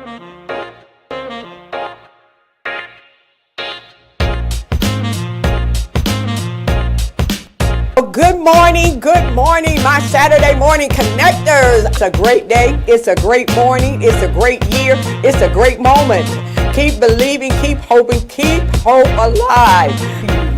Good morning, my Saturday morning connectors. It's a great day. It's a great morning. It's a great year. It's a great moment. Keep believing, keep hoping, keep hope alive.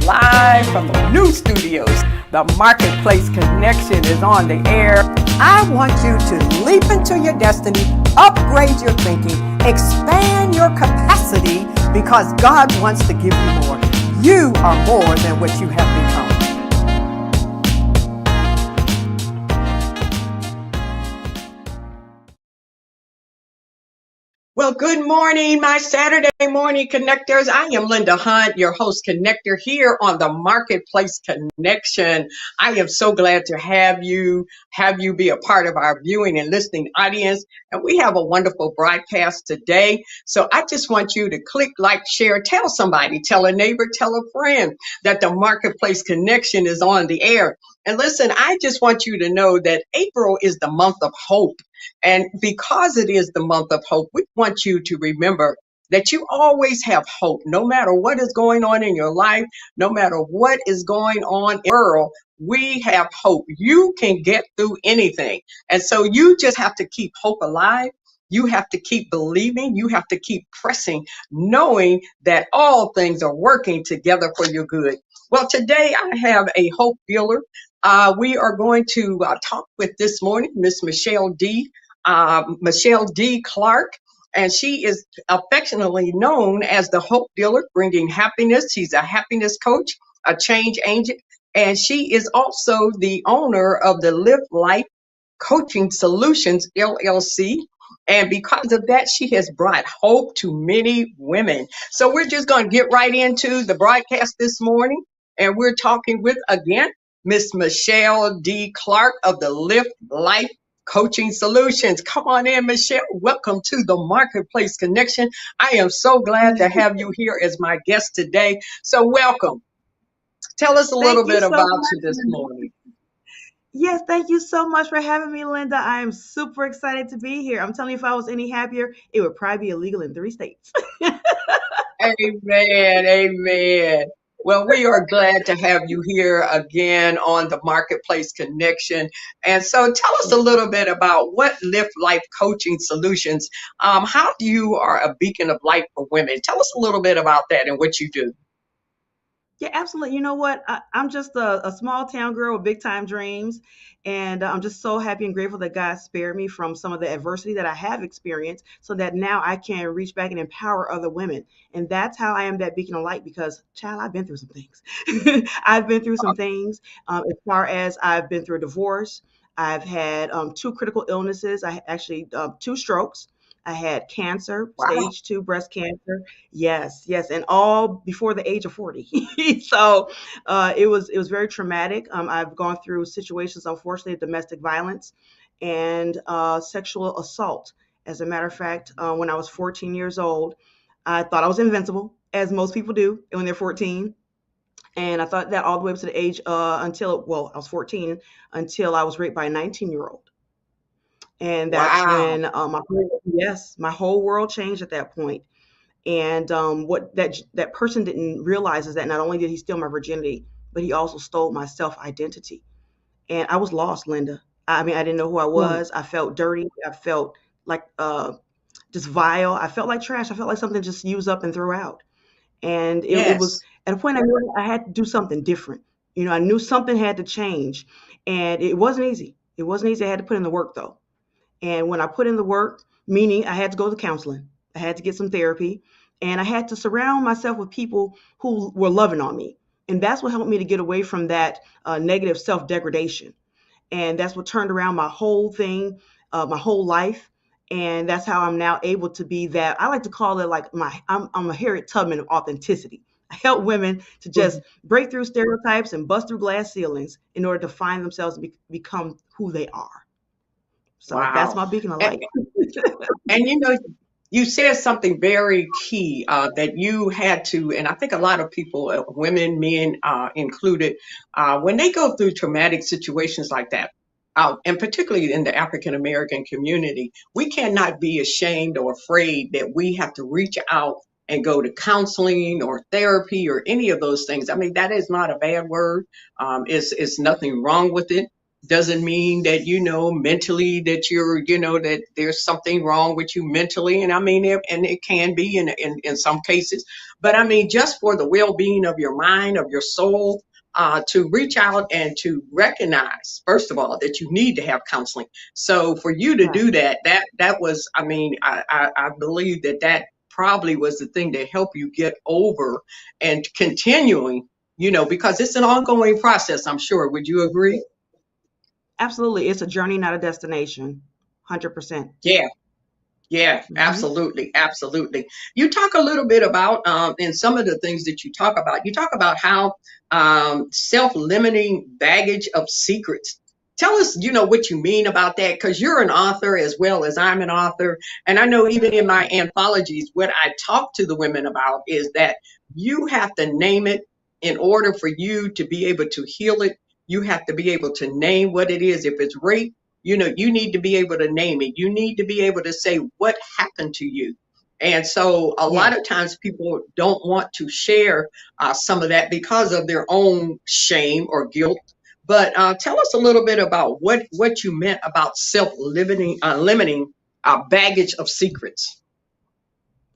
Live from the new studios. The Marketplace Connection is on the air. I want you to leap into your destiny, upgrade your thinking, expand your capacity because God wants to give you more. You are more than what you have become. Well, good morning, my Saturday morning connectors. I am Linda Hunt, your host connector here on the Marketplace Connection. I am so glad to have you be a part of our viewing and listening audience. And we have a wonderful broadcast today. So I just want you to click, like, share, tell somebody, tell a neighbor, tell a friend that the Marketplace Connection is on the air. And listen, I just want you to know that April is the month of hope. And because it is the month of hope, we want you to remember that you always have hope, no matter what is going on in your life, no matter what is going on in the world, we have hope. You can get through anything. And so you just have to keep hope alive. You have to keep believing. You have to keep pressing, knowing that all things are working together for your good. Well, today I have a hope dealer. We are going to talk with this morning, Miss Michelle D. Clark, and she is affectionately known as the Hope Dealer, bringing happiness. She's a happiness coach, a change agent, and she is also the owner of the Live Life Coaching Solutions LLC. And because of that, she has brought hope to many women. So we're just going to get right into the broadcast this morning. And we're talking with, again, Miss Michelle D. Clark of the Live Life Coaching Solutions. Come on in, Michelle. Welcome to the Marketplace Connection. I am so glad to have you here as my guest today. So welcome. Tell us a little bit about you this morning. Yes, thank you so much for having me, Linda. I am super excited to be here. I'm telling you, if I was any happier, it would probably be illegal in 3 states. Amen. Amen. Well, we are glad to have you here again on the Marketplace Connection. And so tell us a little bit about what Live Life Coaching Solutions, how you are a beacon of light for women. Tell us a little bit about that and what you do. Yeah, absolutely. You know what? I'm just a small town girl with big time dreams. And I'm just so happy and grateful that God spared me from some of the adversity that I have experienced so that now I can reach back and empower other women. And that's how I am that beacon of light because, child, I've been through some things. I've been through some things as far as I've been through a divorce. I've had 2 critical illnesses. I actually 2 strokes. I had cancer, Wow. stage 2 breast cancer. Yes, yes, and all before the age of 40. So it was very traumatic. I've gone through situations, unfortunately, of domestic violence and sexual assault. As a matter of fact, when I was 14 years old, I thought I was invincible, as most people do when they're 14. And I thought that all the way up to the age until I was 14 until I was raped by a 19-year-old. And that's Wow. when my whole world changed at that point. And what that person didn't realize is that not only did he steal my virginity, but he also stole my self identity. And I was lost, Linda. I mean, I didn't know who I Mm. was. I felt dirty. I felt like just vile. I felt like trash. I felt like something just used up and threw out. And it was Yes. at a point I knew I had to do something different. You know, I knew something had to change, and it wasn't easy. It wasn't easy. I had to put in the work though. And when I put in the work, meaning I had to go to counseling, I had to get some therapy, and I had to surround myself with people who were loving on me. And that's what helped me to get away from that negative self degradation. And that's what turned around my whole thing, my whole life. And that's how I'm now able to be that. I like to call it like I'm a Harriet Tubman of authenticity. I help women to just break through stereotypes and bust through glass ceilings in order to find themselves and become who they are. So that's Wow. my beacon of And, light. and you said something very key that you had to, and I think a lot of people, women, men included, when they go through traumatic situations like that, out, and particularly in the African American community, we cannot be ashamed or afraid that we have to reach out and go to counseling or therapy or any of those things. I mean, that is not a bad word. It's nothing wrong with it. Doesn't mean that, mentally that that there's something wrong with you mentally. And I mean, and it can be in some cases, but I mean, just for the well-being of your mind, of your soul, to reach out and to recognize, first of all, that you need to have counseling. So for you to Right. do that, that was, I mean, I believe that probably was the thing to help you get over and continuing, because it's an ongoing process, I'm sure. Would you agree? Absolutely. It's a journey, not a destination. 100%. Yeah. Yeah, Hmm. absolutely, absolutely. You talk a little bit about, and some of the things that you talk about. You talk about how self-limiting baggage of secrets. Tell us, what you mean about that, because you're an author as well as I'm an author, and I know even in my anthologies, what I talk to the women about is that you have to name it in order for you to be able to heal it. You have to be able to name what it is. If it's rape, you need to be able to name it. You need to be able to say what happened to you. And so a Yes. lot of times people don't want to share some of that because of their own shame or guilt. But tell us a little bit about what you meant about self-limiting limiting baggage of secrets.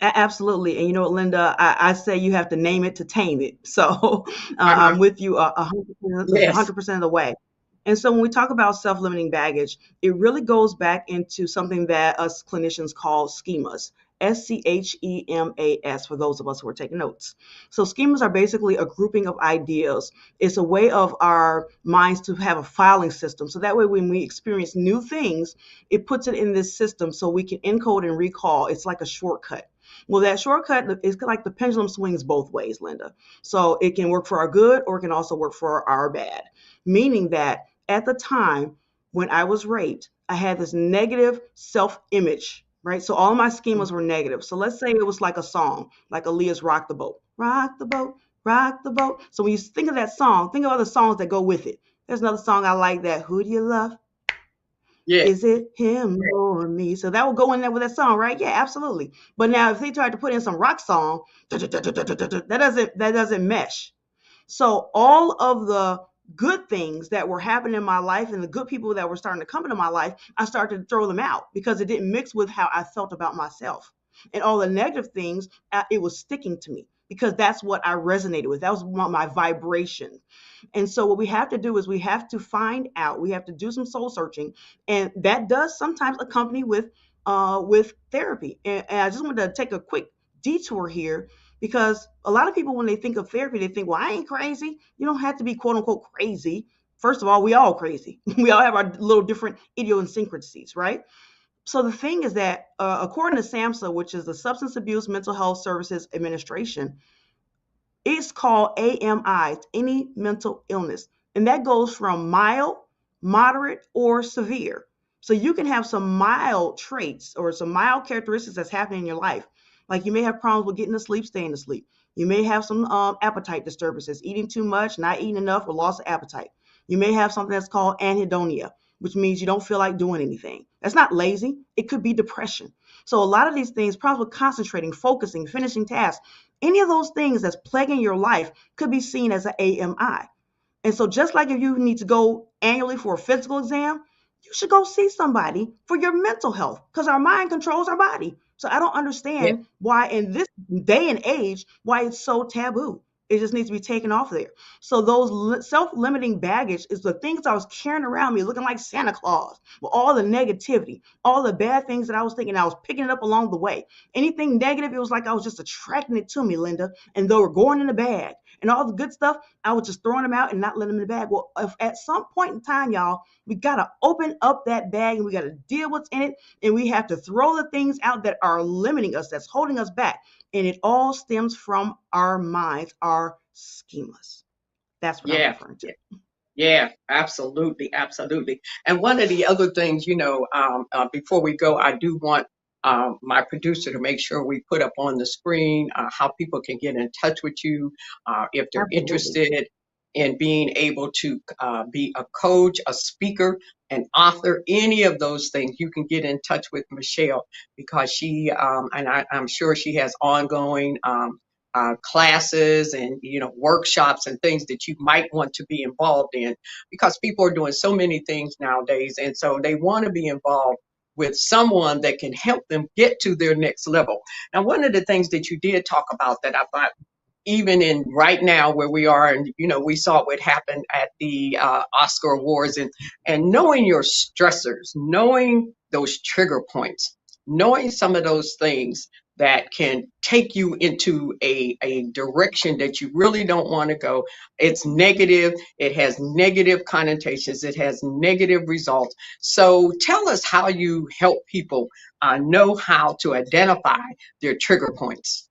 Absolutely. And you know what, Linda, I say you have to name it to tame it. So Uh-huh. I'm with you 100%, Yes. 100% of the way. And so when we talk about self-limiting baggage, it really goes back into something that us clinicians call schemas. SCHEMAS for those of us who are taking notes. So schemas are basically a grouping of ideas. It's a way of our minds to have a filing system. So that way when we experience new things, it puts it in this system so we can encode and recall. It's like a shortcut. Well, that shortcut is like the pendulum swings both ways, Linda. So it can work for our good or it can also work for our bad. Meaning that at the time when I was raped, I had this negative self image, right? So all my schemas were negative. So let's say it was like a song, like Aaliyah's Rock the Boat. Rock the boat, rock the boat. So when you think of that song, think of other songs that go with it. There's another song I like that, Who Do You Love? Yeah. Is it him or me? So that will go in there with that song, right? Yeah, absolutely. But now if they tried to put in some rock song, that doesn't mesh. So all of the good things that were happening in my life and the good people that were starting to come into my life, I started to throw them out because it didn't mix with how I felt about myself. And all the negative things, it was sticking to me because that's what I resonated with. That was my vibration. And so what we have to do is we have to find out, we have to do some soul searching, and that does sometimes accompany with therapy. And I just wanted to take a quick detour here because a lot of people when they think of therapy, they think, well, I ain't crazy. You don't have to be quote unquote crazy. First of all, we all crazy. We all have our little different idiosyncrasies, right? So the thing is that according to SAMHSA, which is the Substance Abuse Mental Health Services Administration, it's called AMI, any mental illness. And that goes from mild, moderate, or severe. So you can have some mild traits or some mild characteristics that's happening in your life. Like you may have problems with getting to sleep, staying to sleep. You may have some appetite disturbances, eating too much, not eating enough, or loss of appetite. You may have something that's called anhedonia, which means you don't feel like doing anything. That's not lazy. It could be depression. So a lot of these things, problems with concentrating, focusing, finishing tasks, any of those things that's plaguing your life could be seen as an AMI. And so, just like if you need to go annually for a physical exam, you should go see somebody for your mental health because our mind controls our body. So, I don't Yeah. understand why, in this day and age, why it's so taboo. It just needs to be taken off there. So, those self limiting baggage is the things I was carrying around me looking like Santa Claus with all the negativity, all the bad things that I was thinking. I was picking it up along the way. Anything negative, it was like I was just attracting it to me, Linda, and they were going in the bag. And all the good stuff, I was just throwing them out and not letting them in the bag. Well, if at some point in time, y'all, we got to open up that bag and we got to deal what's in it. And we have to throw the things out that are limiting us, that's holding us back. And it all stems from our minds, our schemas. That's what I was Yeah. referring to. Yeah, absolutely, absolutely. And one of the other things, before we go, I do want my producer to make sure we put up on the screen how people can get in touch with you if they're Absolutely. interested. in being able to be a coach, a speaker, an author, any of those things, you can get in touch with Michelle because I'm sure she has ongoing classes and workshops and things that you might want to be involved in because people are doing so many things nowadays, and so they want to be involved with someone that can help them get to their next level. Now, one of the things that you did talk about that I thought even in right now where we are, and we saw what happened at the Oscar awards, and knowing your stressors, knowing those trigger points, knowing some of those things that can take you into a direction that you really don't want to go. It's negative, it has negative connotations, it has negative results. So tell us how you help people know how to identify their trigger points.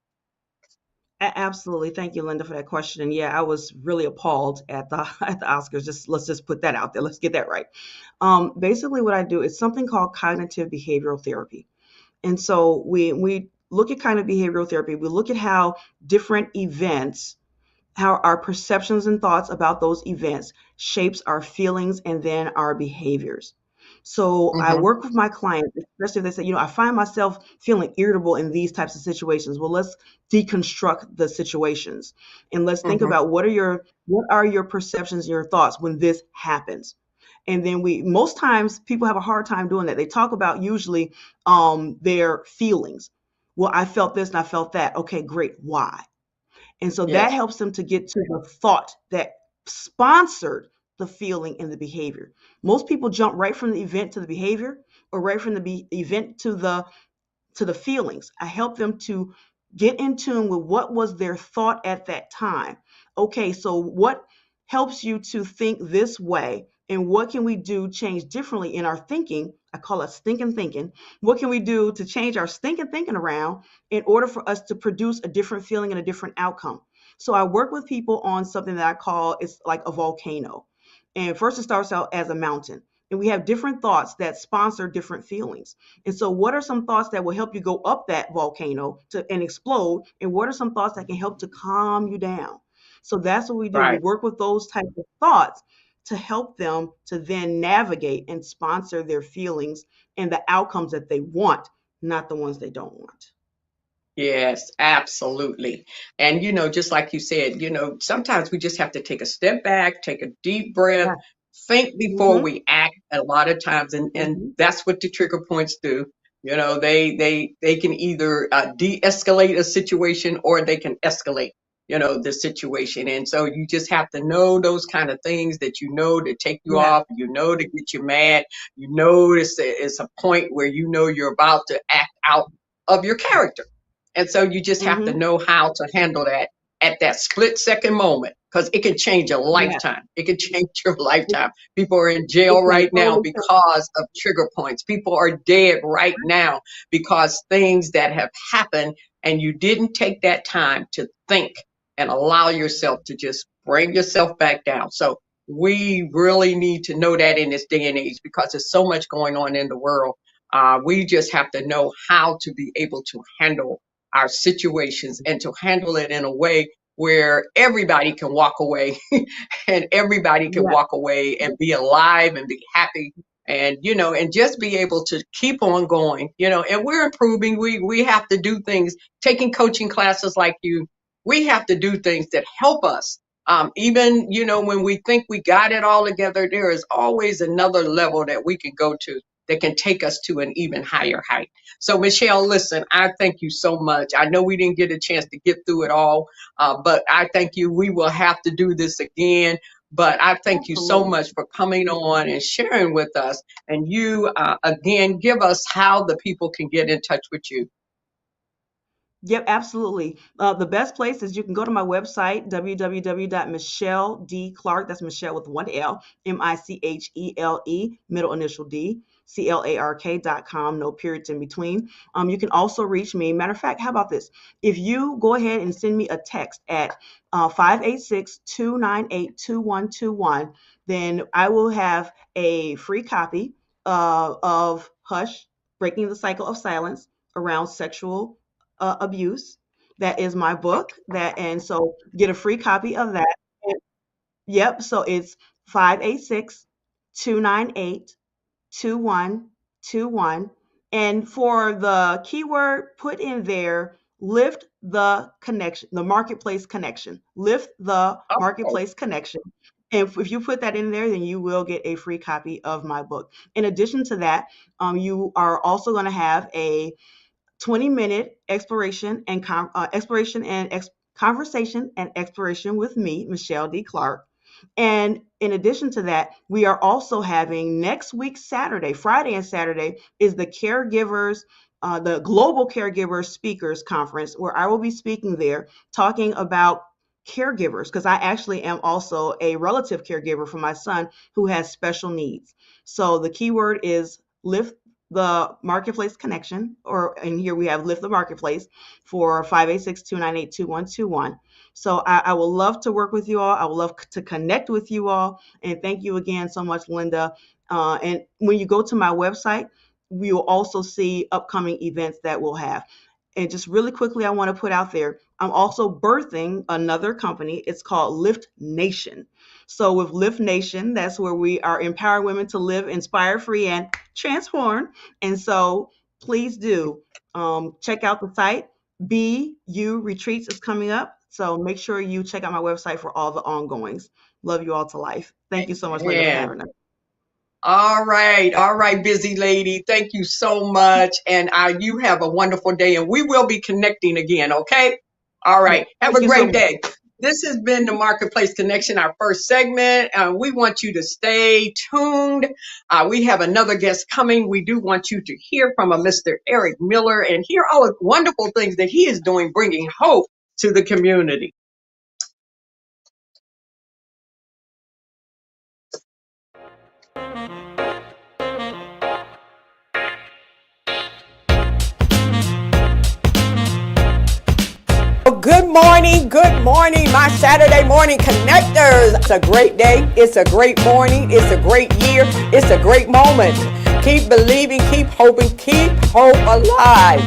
Absolutely. Thank you, Linda, for that question. And yeah, I was really appalled at the at the Oscars. Let's just put that out there. Let's get that right. Basically, what I do is something called cognitive behavioral therapy. And so we look at kind of behavioral therapy. We look at how different events, how our perceptions and thoughts about those events shapes our feelings and then our behaviors. So I Hmm. work with my clients, especially if they say, I find myself feeling irritable in these types of situations. Well, let's deconstruct the situations and let's think Hmm. about what are your perceptions, your thoughts when this happens. And then most times people have a hard time doing that. They talk about usually their feelings. Well, I felt this and I felt that. Okay, great. Why? And so that Yes. helps them to get to the thought that sponsored the feeling and the behavior. Most people jump right from the event to the behavior or right from the event to the feelings. I help them to get in tune with what was their thought at that time. Okay, so what helps you to think this way, and what can we do change differently in our thinking? I call it stinking thinking. What can we do to change our stinking thinking around in order for us to produce a different feeling and a different outcome? So I work with people on something that I call it's like a volcano. And first it starts out as a mountain. And we have different thoughts that sponsor different feelings. And so, what are some thoughts that will help you go up that volcano and explode? And what are some thoughts that can help to calm you down? So that's what we do. We Right. work with those types of thoughts to help them to then navigate and sponsor their feelings and the outcomes that they want, not the ones they don't want. Yes, absolutely. And just like you said, sometimes we just have to take a step back, take a deep breath, Yeah. think before Mm-hmm. we act a lot of times, and Mm-hmm. that's what the trigger points do. They can either de-escalate a situation or they can escalate, the situation. And so you just have to know those kind of things that to take you Yeah. off, to get you mad, it's a point where you're about to act out of your character. And so you just have to Mm-hmm. know how to handle that at that split second moment because it can change a Yeah. lifetime. It can change your It, lifetime. People are in it jail can right now totally change. because of trigger points. People are dead right now because things that have happened and you didn't take that time to think and allow yourself to just bring yourself back down. So we really need to know that in this day and age because there's so much going on in the world. We just have to know how to be able to handle our situations and to handle it in a way where everybody can walk away and everybody can Yeah. walk away and be alive and be happy and and just be able to keep on going, and we're improving. We have to do things, taking coaching classes like you, we have to do things that help us. Even when we think we got it all together, there is always another level that we can go to that can take us to an even higher height. So, Michelle, listen, I thank you so much. I know we didn't get a chance to get through it all, but I thank you. We will have to do this again. But I thank you so Absolutely. much for coming on and sharing with us. And you, again, give us how the people can get in touch with you. Yep, absolutely. The best place is you can go to my website, www.michelledclark, that's Michelle with one L, Michele, middle initial D, Clark.com, no periods in between. You can also reach me. Matter of fact, how about this? If you go ahead and send me a text at 586 then I will have a free copy of Hush, Breaking the Cycle of Silence around sexual abuse. That is my book. That and so get a free copy of that. Yep. So it's 586-298-2121. And for the keyword, put in there, lift the connection, the marketplace connection. Lift the Oh, marketplace connection. And if you put that in there, then you will get a free copy of my book. In addition to that, you are also going to have a 20-minute conversation and exploration with me, Michelle D. Clark. And in addition to that, we are also having next week, Saturday, Friday and Saturday, is the Global Caregiver Speakers Conference, where I will be speaking there talking about caregivers, because I actually am also a relative caregiver for my son who has special needs. So the keyword is lift the marketplace connection, and here we have lift the marketplace for 586-298-2121. So I will love to work with you all. I would love to connect with you all. And thank you again so much, Linda. And when you go to my website, we will also see upcoming events that we'll have. And just really quickly, I want to put out there, I'm also birthing another company. It's called Lift Nation. So with Lift Nation, that's where we are empowering women to live inspired, free, and transformed. And so please do check out the site. BU Retreats is coming up. So make sure you check out my website for all the ongoings. Love you all to life. Thank you so much, Linda, for man. having us. All right, busy lady. Thank you so much. And you have a wonderful day, and we will be connecting again, okay? All Yeah, right. Have thank a you so great much. day. This has been the Marketplace Connection, our first segment. We want you to stay tuned. We have another guest coming. We do want you to hear from a Mr. Eric Miller and hear all the wonderful things that he is doing, bringing hope to the community. Good morning, my Saturday morning connectors. It's a great day. It's a great morning. It's a great year. It's a great moment. Keep believing, keep hoping, keep hope alive.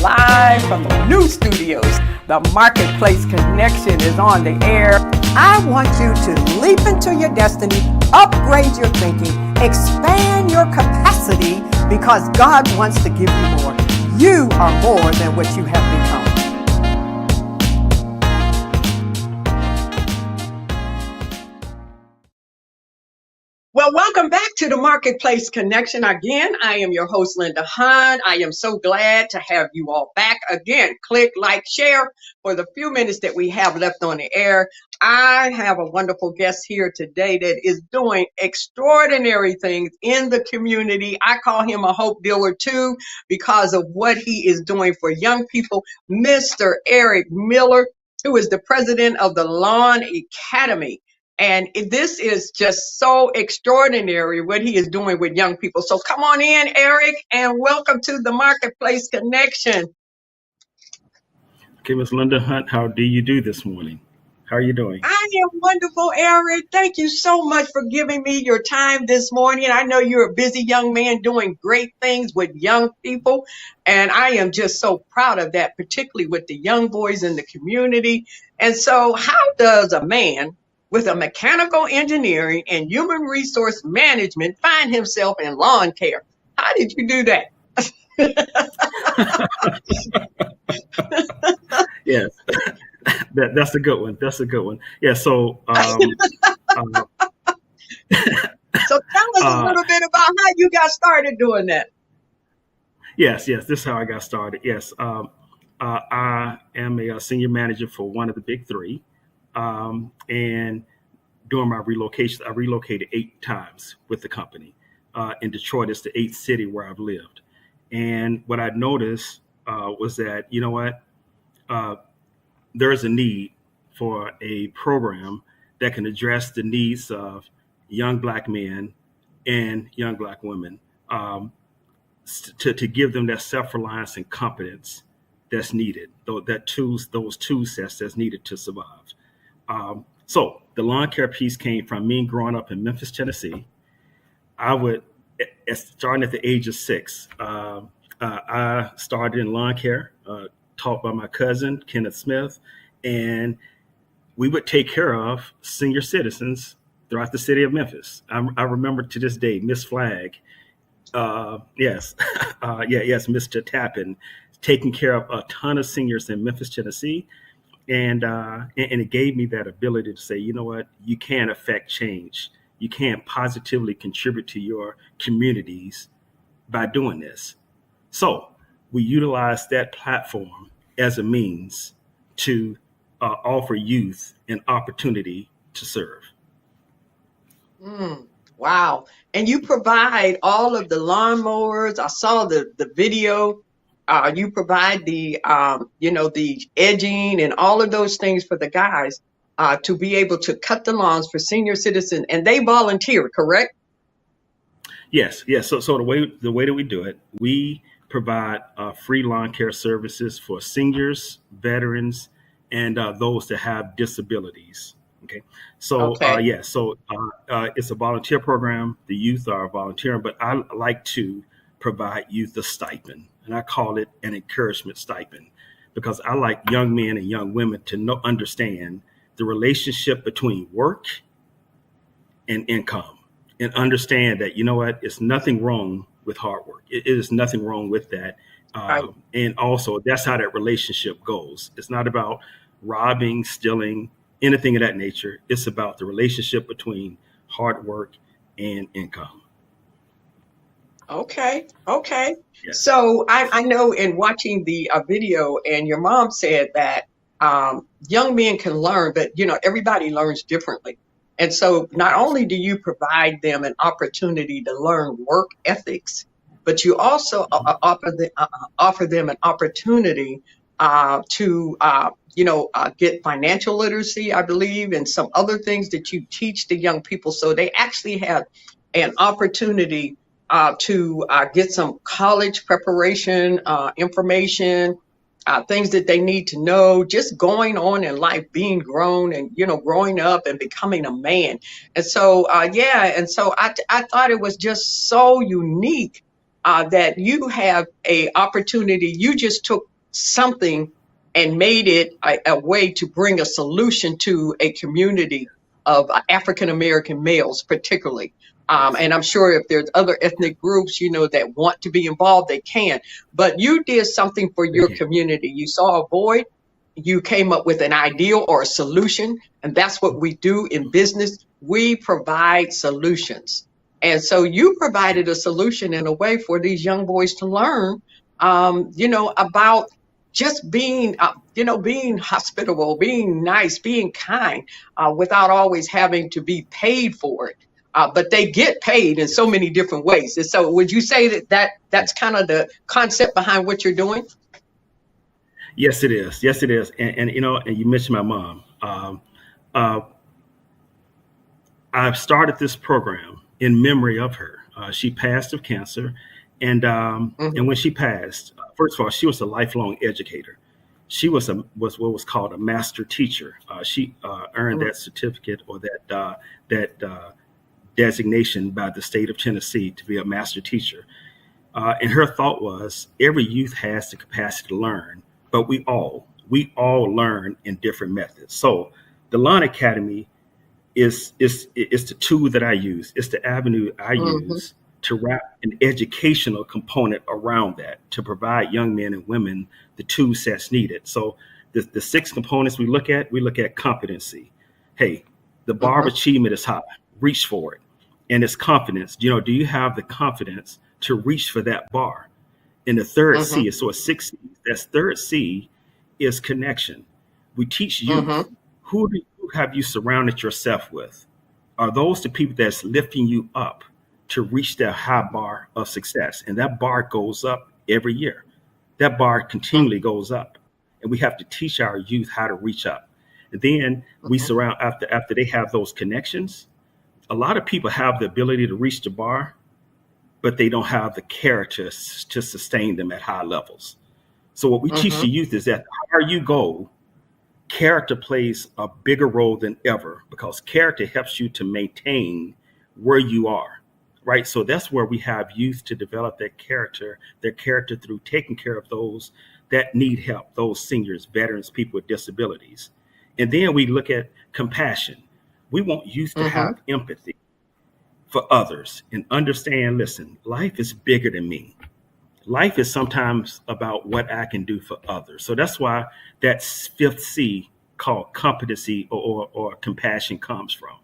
Live from the new studios. The Marketplace Connection is on the air. I want you to leap into your destiny, upgrade your thinking, expand your capacity because God wants to give you more. You are more than what you have become. Well, welcome back to the Marketplace Connection. Again, I am your host, Linda Hunt. I am so glad to have you all back. Again, click, like, share for the few minutes that we have left on the air. I have a wonderful guest here today that is doing extraordinary things in the community. I call him a hope dealer too because of what he is doing for young people. Mr. Eric Miller, who is the president of the Lawn Academy. And this is just so extraordinary what he is doing with young people. So come on in, Eric, and welcome to the Marketplace Connection. Okay, Ms. Linda Hunt, how do you do this morning? How are you doing? I am wonderful, Eric. Thank you so much for giving me your time this morning. I know you're a busy young man doing great things with young people, and I am just so proud of that, particularly with the young boys in the community. And so, how does a man with a mechanical engineering and human resource management find himself in lawn care? How did you do that? Yes, that's a good one. That's a good one. Yeah. So, So tell us a little bit about how you got started doing that. yes. This is how I got started. Yes. I am a senior manager for one of the big three, and during my relocation, I relocated 8 times with the company. In Detroit, it's the 8th city where I've lived, and what I noticed was that there is a need for a program that can address the needs of young Black men and young Black women, to give them that self-reliance and competence that's needed, those two sets that's needed to survive. So the lawn care piece came from me growing up in Memphis, Tennessee. I would, starting at the age of 6, I started in lawn care, taught by my cousin, Kenneth Smith. And we would take care of senior citizens throughout the city of Memphis. I remember to this day, Miss Flag, yes, yes, Mr. Tappan, taking care of a ton of seniors in Memphis, Tennessee. And it gave me that ability to say, you know what, you can affect change. You can positively contribute to your communities by doing this. So we utilize that platform as a means to offer youth an opportunity to serve. Mm, wow. And you provide all of the lawnmowers. I saw the video. You provide the the edging and all of those things for the guys to be able to cut the lawns for senior citizens, and they volunteer, correct? Yes, yes. So the way that we do it, we provide free lawn care services for seniors, veterans, and those that have disabilities. Okay, so Okay. yes, so it's a volunteer program. The youth are volunteering, but I like to provide youth a stipend, and I call it an encouragement stipend because I like young men and young women to understand the relationship between work and income, and understand that, you know what, it's nothing wrong with hard work. It is nothing wrong with that. Right. And also, that's how that relationship goes. It's not about robbing, stealing, anything of that nature. It's about the relationship between hard work and income. Okay, okay. Yes. So I know in watching the video, and your mom said that young men can learn, but everybody learns differently. And so not Yes. only do you provide them an opportunity to learn work ethics, but you also Mhm. offer them an opportunity to get financial literacy, I believe, and some other things that you teach the young people, so they actually have an opportunity to get some college preparation information, things that they need to know, just going on in life, being grown and, growing up and becoming a man. And so, yeah, and so I thought it was just so unique that you have a opportunity. You just took something and made it a way to bring a solution to a community of African American males, particularly. Yes. And I'm sure if there's other ethnic groups, that want to be involved, they can. But you did something for They your can. community. You saw a void, you came up with an ideal or a solution. And that's what we do in business. We provide solutions. And so you provided a solution in a way for these young boys to learn, about just being hospitable, being nice, being kind, without always having to be paid for it. But they get paid in so Yes. many different ways. And so would you say that's kind of the concept behind what you're doing? Yes, it is. Yes, it is. And you mentioned my mom. Uh, I've started this program in memory of her. She passed of cancer, and Hmm. when she passed, first of all, she was a lifelong educator. She was what was called a master teacher. She earned that certificate or that designation by the state of Tennessee to be a master teacher. And her thought was every youth has the capacity to learn, but we all learn in different methods. So the Lawn Academy is the tool that I use. It's the avenue I Hmm. use to wrap an educational component around that to provide young men and women the tool sets needed. So the six components we look at competency. Hey, the bar of Hmm. achievement is high. Reach for it. And it's confidence. Do you have the confidence to reach for that bar? And the third Hmm. C is so a six C. That third C is connection. We teach youth, Hmm. who have you surrounded yourself with? Are those the people that's lifting you up to reach that high bar of success? And that bar goes up every year. That bar continually goes up. And we have to teach our youth how to reach up. And then we Hmm. surround after they have those connections. A lot of people have the ability to reach the bar, but they don't have the character to sustain them at high levels. So what we teach the Hmm. youth is that the higher you go, character plays a bigger role than ever because character helps you to maintain where you are, right? So that's where we have youth to develop their character through taking care of those that need help, those seniors, veterans, people with disabilities. And then we look at compassion. We want youth to Mm-hmm. have empathy for others and understand, listen, life is bigger than me. Life is sometimes about what I can do for others. So that's why that fifth C called competency or compassion comes from.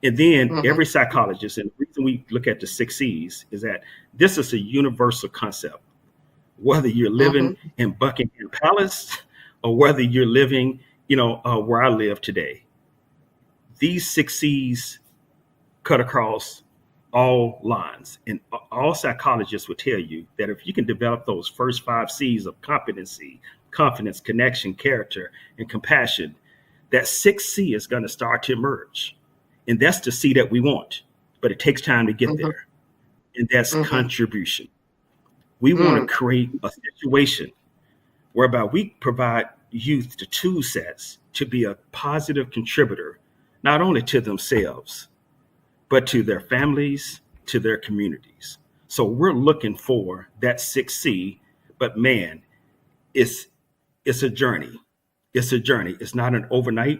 And then Mm-hmm. every psychologist, and the reason we look at the six C's is that this is a universal concept. Whether you're Mm-hmm. living in Buckingham Palace or whether you're living, where I live today, these six C's cut across all lines. And all psychologists will tell you that if you can develop those first five C's of competency, confidence, connection, character, and compassion, that sixth C is going to start to emerge. And that's the C that we want. But it takes time to get Mm-hmm. there. And that's Mm-hmm. contribution. We want to Mm. create a situation whereby we provide youth the tool sets to be a positive contributor, not only to themselves, but to their families, to their communities. So we're looking for that 6C, but man, it's a journey. It's a journey. It's not an overnight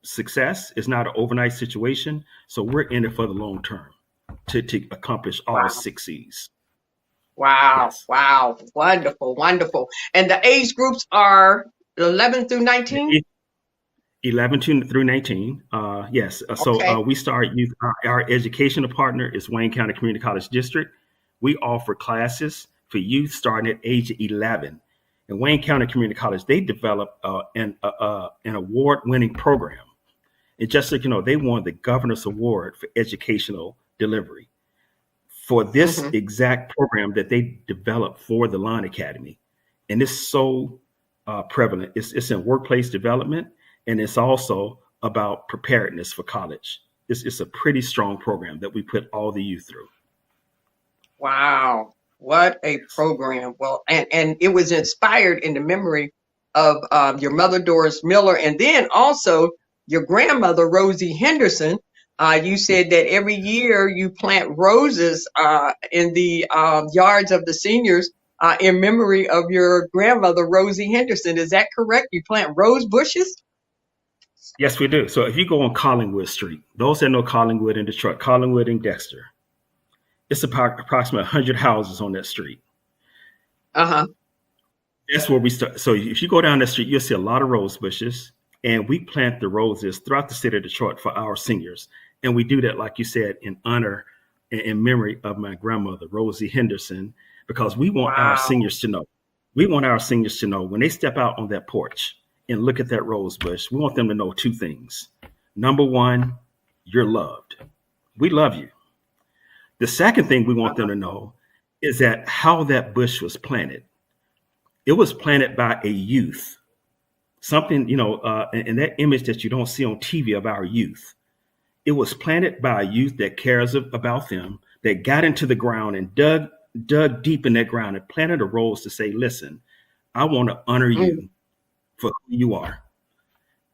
success. It's not an overnight situation. So we're in it for the long term to accomplish all Wow. 6Cs. Wow. Yes. Wow. Wonderful. Wonderful. And the age groups are 11 through 19? 11 through 19. Yes. So Okay. we start youth. Our educational partner is Wayne County Community College District. We offer classes for youth starting at age 11. And Wayne County Community College, they developed an award-winning program. And just so you know, they won the Governor's Award for educational delivery for this Mm-hmm. exact program that they developed for the Lawn Academy. And it's so prevalent. It's in workplace development, and it's also about preparedness for college. It's a pretty strong program that we put all the youth through. Wow. What a Yes. program. Well, and it was inspired in the memory of your mother, Doris Miller, and then also your grandmother, Rosie Henderson. You said that every year you plant roses in the yards of the seniors in memory of your grandmother, Rosie Henderson. Is that correct? You plant rose bushes? Yes, we do. So if you go on Collingwood Street, those that know Collingwood in Detroit, Collingwood and Dexter, it's about approximately 100 houses on that street. Uh-huh. That's where we start. So if you go down that street, you'll see a lot of rose bushes, and we plant the roses throughout the city of Detroit for our seniors. And we do that, like you said, in honor and in memory of my grandmother, Rosie Henderson, because we want our Wow. seniors to know. We want our seniors to know when they step out on that porch and look at that rose bush, we want them to know two things. Number one, you're loved. We love you. The second thing we want them to know is that how that bush was planted. It was planted by a youth. Something, and that image that you don't see on TV of our youth. It was planted by a youth that cares about them, that got into the ground and dug deep in that ground and planted a rose to say, listen, I want to honor Mm. you for who you are.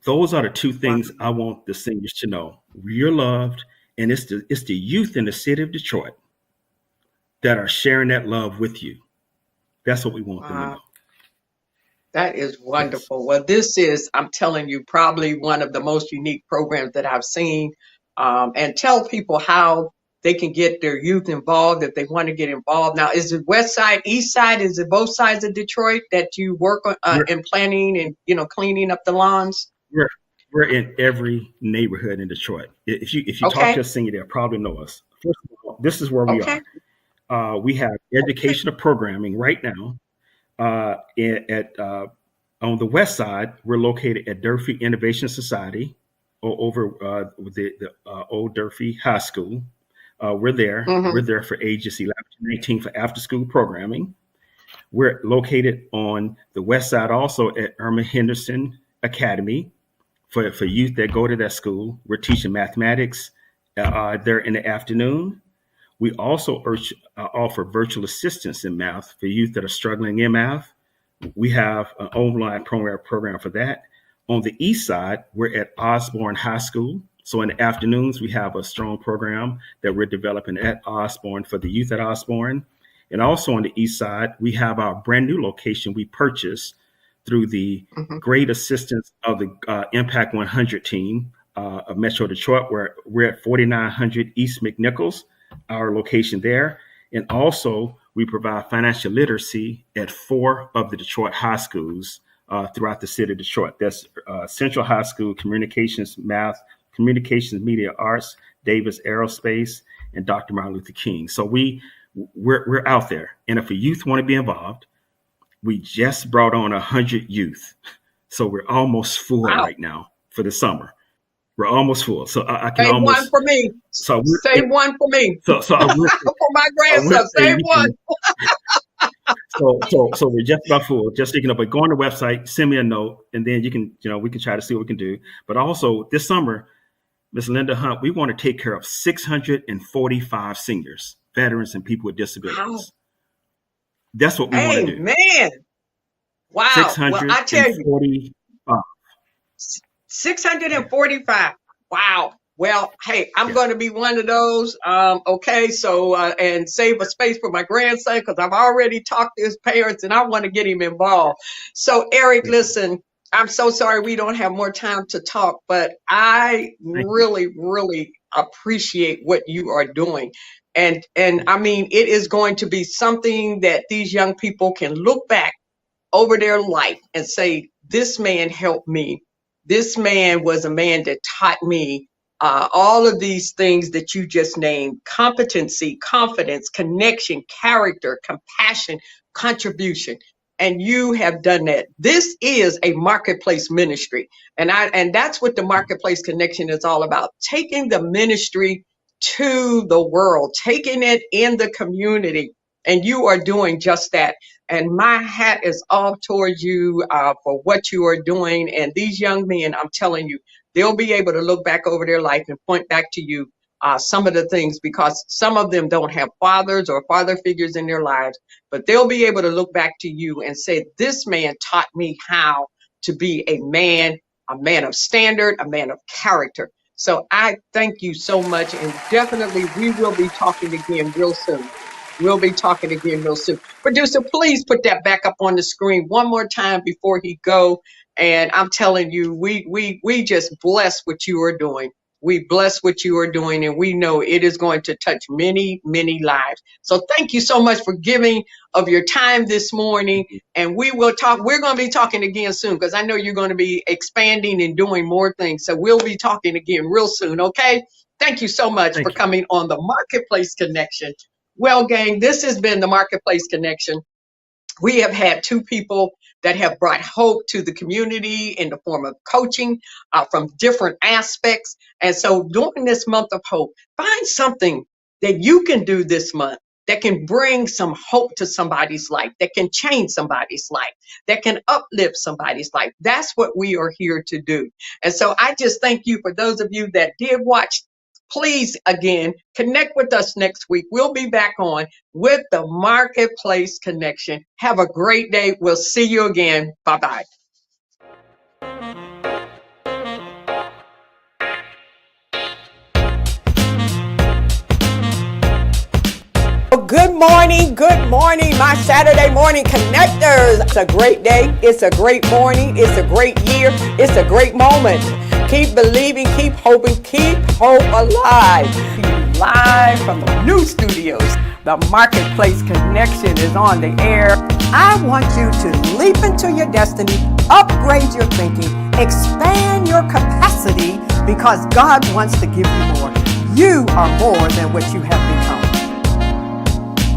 Those are the two Wow. things I want the seniors to know. You're loved, and it's the youth in the city of Detroit that are sharing that love with you. That's what we want them to Wow. know. That is Yes. wonderful. Well, this is, I'm telling you, probably one of the most unique programs that I've seen. And tell people how they can get their youth involved if they want to get involved. Now, is it West Side, East Side? Is it both sides of Detroit that you work on We're in planning and cleaning up the lawns? we're we're in every neighborhood in Detroit. If you talk Okay. to a senior, they'll probably know us. First of all, this is where we Okay. are. We have Okay. educational programming right now. On the west side, we're located at Durfee Innovation Society, over the old Durfee High School. We're there. Mm-hmm. We're there for ages 11 to 19 for after school programming. We're located on the west side also at Irma Henderson Academy for youth that go to that school. We're teaching mathematics there in the afternoon. We also offer virtual assistance in math for youth that are struggling in math. We have an online program for that. On the east side, we're at Osborne High School. So in the afternoons, we have a strong program that we're developing at Osborne for the youth at Osborne. And also on the east side, we have our brand new location we purchased through the Mhm. great assistance of the Impact 100 team of Metro Detroit, where we're at 4900 East McNichols, our location there. And also, we provide financial literacy at 4 of the Detroit high schools throughout the city of Detroit. That's Central High School, Communications Math, Communications Media Arts, Davis Aerospace, and Dr. Martin Luther King. So we're out there. And if a youth want to be involved, we just brought on 100 youth. So we're almost full Wow. right now for the summer. We're almost full. So I can Save one almost, for me. so Save one for me. so I would, For my I would grandson. say Save you one. can, so we're just about full. Just thinking but go on the website, send me a note, and then you can, we can try to see what we can do. But also this summer, Ms. Linda Hunt, we want to take care of 645 seniors, veterans, and people with disabilities. Wow. That's what we want to do. Amen. Wow. Well, I tell you, 645. 645. Wow. Well, hey, I'm Yeah. going to be one of those. Okay. So, and save a space for my grandson because I've already talked to his parents and I want to get him involved. So, Eric, Yeah. listen, I'm so sorry we don't have more time to talk, but I Thank you. really appreciate what you are doing. And I mean, it is going to be something that these young people can look back over their life and say, this man helped me. This man was a man that taught me all of these things that you just named: competency, confidence, connection, character, compassion, contribution. And you have done that. This is a marketplace ministry. And that's what the marketplace connection is all about. Taking the ministry to the world, taking it in the community. And you are doing just that. And my hat is off towards you for what you are doing. And these young men, I'm telling you, they'll be able to look back over their life and point back to you some of the things, because some of them don't have fathers or father figures in their lives, but they'll be able to look back to you and say, this man taught me how to be a man of standard, a man of character. So I thank you so much. And definitely we will be talking again real soon. We'll be talking again real soon. Producer, please put that back up on the screen one more time before he go. And I'm telling you, we just bless what you are doing. We bless what you are doing, and we know it is going to touch many, many lives. So thank you so much for giving of your time this morning. And we will talk. We're going to be talking again soon because I know you're going to be expanding and doing more things. So we'll be talking again real soon. Okay. Thank you so much for coming on the Marketplace Connection. Well, gang, this has been the Marketplace Connection. We have had two people that have brought hope to the community in the form of coaching from different aspects. And so during this month of hope, find something that you can do this month that can bring some hope to somebody's life, that can change somebody's life, that can uplift somebody's life. That's what we are here to do. And so I just thank you for those of you that did watch. Please, again, connect with us next week. We'll be back on with the Marketplace Connection. Have a great day. We'll see you again. Bye-bye. Good morning, my Saturday morning connectors. It's a great day. It's a great morning. It's a great year. It's a great moment. Keep believing, keep hoping, keep hope alive. Live from the new studios. The Marketplace Connection is on the air. I want you to leap into your destiny, upgrade your thinking, expand your capacity, because God wants to give you more. You are more than what you have become.